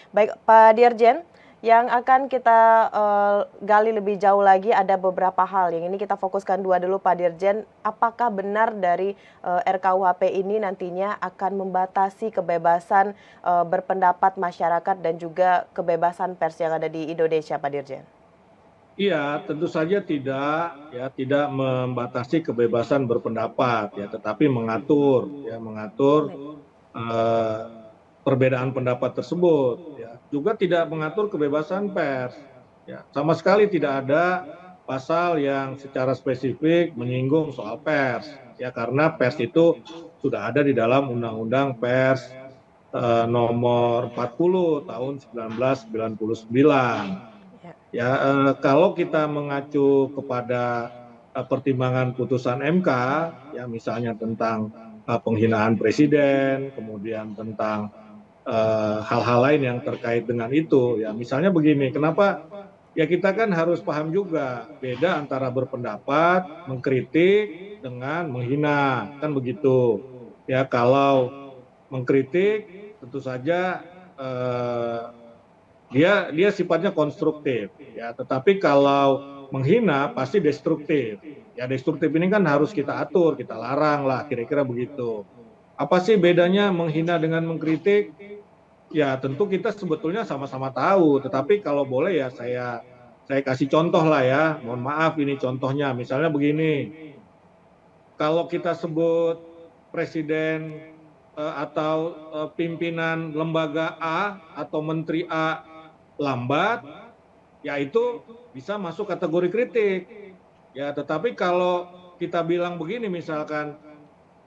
Baik, Pak Dirjen, yang akan kita gali lebih jauh lagi ada beberapa hal. Yang ini kita fokuskan dua dulu, Pak Dirjen. Apakah benar dari RKUHP ini nantinya akan membatasi kebebasan berpendapat masyarakat dan juga kebebasan pers yang ada di Indonesia, Pak Dirjen? Iya, tentu saja tidak membatasi kebebasan berpendapat ya, tetapi mengatur Baik. eh, perbedaan pendapat tersebut ya. Juga tidak mengatur kebebasan pers. Ya, sama sekali tidak ada pasal yang secara spesifik menyinggung soal pers ya, karena pers itu sudah ada di dalam Undang-Undang Pers nomor 40 tahun 1999. Ya. Ya, kalau kita mengacu kepada pertimbangan putusan MK, ya misalnya tentang penghinaan presiden, kemudian tentang hal-hal lain yang terkait dengan itu, ya misalnya begini, kenapa? Ya kita kan harus paham juga beda antara berpendapat, mengkritik dengan menghina, kan begitu. Ya kalau mengkritik tentu saja eh, dia sifatnya konstruktif ya, tetapi kalau menghina pasti destruktif. Ya destruktif ini kan harus kita atur, kita larang lah, kira-kira begitu. Apa sih bedanya menghina dengan mengkritik? Ya tentu kita sebetulnya sama-sama tahu, tetapi kalau boleh ya saya kasih contoh lah ya. Mohon maaf ini contohnya, misalnya begini. Kalau kita sebut presiden atau pimpinan lembaga A atau menteri A lambat, ya itu bisa masuk kategori kritik. Ya, tetapi kalau kita bilang begini misalkan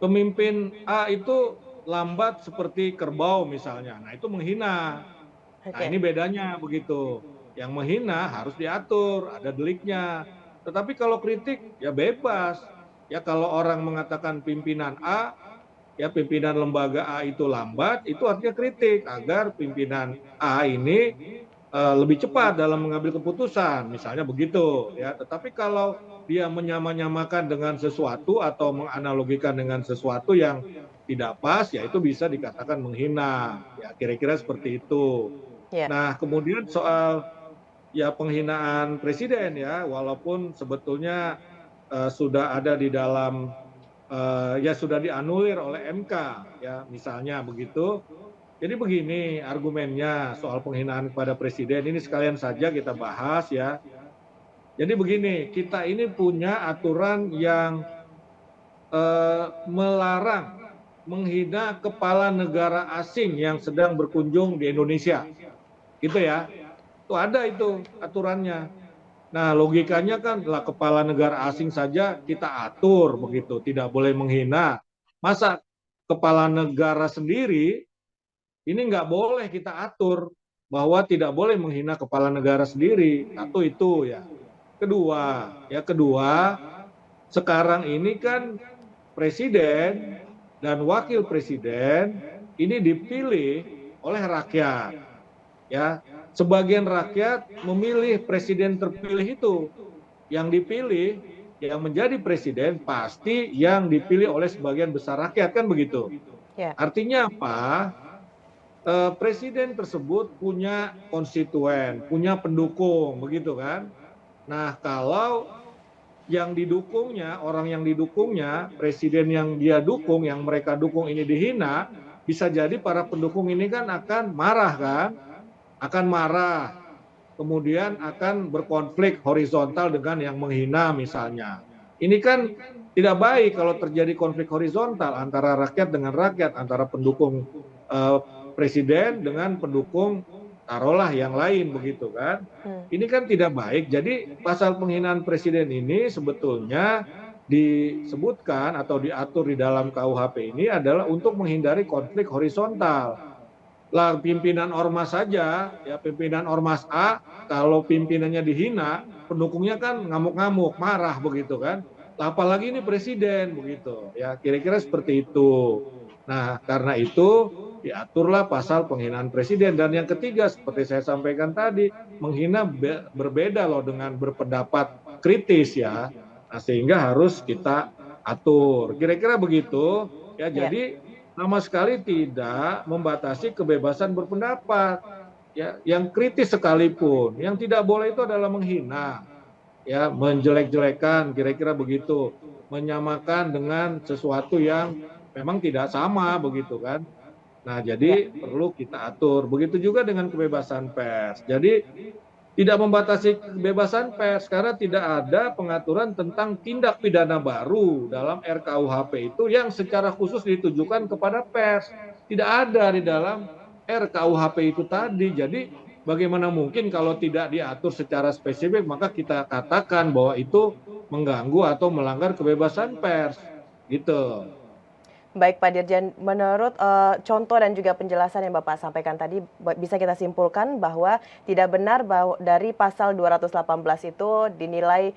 pemimpin A itu lambat seperti kerbau misalnya, nah itu menghina. Nah Oke. ini bedanya begitu. Yang menghina harus diatur, ada deliknya. Tetapi kalau kritik ya bebas. Ya kalau orang mengatakan pimpinan A, ya pimpinan lembaga A itu lambat, itu artinya kritik agar pimpinan A ini lebih cepat dalam mengambil keputusan, misalnya begitu ya. Tetapi kalau dia menyamakan dengan sesuatu atau menganalogikan dengan sesuatu yang tidak pas, ya itu bisa dikatakan menghina. Ya kira-kira seperti itu. Ya. Nah, kemudian soal ya penghinaan presiden ya, walaupun sebetulnya sudah ada di dalam ya sudah dianulir oleh MK ya, misalnya begitu. Jadi begini argumennya soal penghinaan kepada presiden, ini sekalian saja kita bahas ya. Jadi begini, kita ini punya aturan yang melarang menghina kepala negara asing yang sedang berkunjung di Indonesia. Gitu ya. Itu ada itu aturannya. Nah, logikanya kan lah kepala negara asing saja kita atur begitu, tidak boleh menghina. Masa kepala negara sendiri ini nggak boleh kita atur bahwa tidak boleh menghina kepala negara sendiri. Satu itu ya. Kedua, sekarang ini kan presiden dan wakil presiden ini dipilih oleh rakyat. Ya, sebagian rakyat memilih presiden terpilih itu. Yang dipilih, yang menjadi presiden pasti yang dipilih oleh sebagian besar rakyat kan begitu. Ya. Artinya apa? Presiden tersebut punya konstituen, punya pendukung, begitu kan? Nah, kalau yang didukungnya, orang yang didukungnya, presiden yang dia dukung, yang mereka dukung ini dihina, bisa jadi para pendukung ini kan akan marah kan? Akan marah, kemudian akan berkonflik horizontal dengan yang menghina misalnya. Ini kan tidak baik kalau terjadi konflik horizontal antara rakyat dengan rakyat, antara pendukung eh, presiden dengan pendukung taruhlah yang lain begitu kan. Hmm. Ini kan tidak baik. Jadi pasal penghinaan presiden ini sebetulnya disebutkan atau diatur di dalam KUHP ini adalah untuk menghindari konflik horizontal. Lah pimpinan ormas saja, ya pimpinan ormas A, kalau pimpinannya dihina, pendukungnya kan ngamuk-ngamuk, marah begitu kan. Lah, apalagi ini presiden begitu, ya kira-kira seperti itu. Nah, karena itu diaturlah pasal penghinaan presiden. Dan yang ketiga, seperti saya sampaikan tadi, menghina berbeda loh dengan berpendapat kritis ya. Nah, sehingga harus kita atur. Kira-kira begitu. Ya, Ya. jadi sama sekali tidak membatasi kebebasan berpendapat. ya, yang kritis sekalipun. Yang tidak boleh itu adalah menghina, ya, menjelek-jelekan, kira-kira begitu, menyamakan dengan sesuatu yang memang tidak sama begitu kan. Nah, Ya. jadi perlu kita atur. Begitu juga dengan kebebasan pers. Jadi tidak membatasi kebebasan pers karena tidak ada pengaturan tentang tindak pidana baru dalam RKUHP itu yang secara khusus ditujukan kepada pers. Tidak ada di dalam RKUHP itu tadi. Jadi bagaimana mungkin kalau tidak diatur secara spesifik maka kita katakan bahwa itu mengganggu atau melanggar kebebasan pers. Gitu. Baik Pak Dirjen, menurut contoh dan juga penjelasan yang Bapak sampaikan tadi, bisa kita simpulkan bahwa tidak benar bahwa dari pasal 218 itu dinilai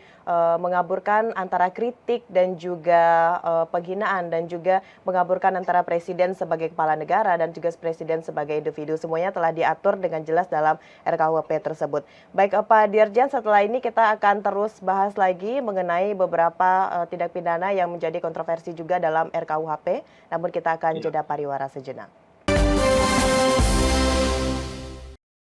mengaburkan antara kritik dan juga penghinaan dan juga mengaburkan antara presiden sebagai kepala negara dan juga presiden sebagai individu. Semuanya telah diatur dengan jelas dalam RKUHP tersebut. Baik Pak Dirjen, setelah ini kita akan terus bahas lagi mengenai beberapa tindak pidana yang menjadi kontroversi juga dalam RKUHP. Namun kita akan Ya. jeda pariwara sejenak.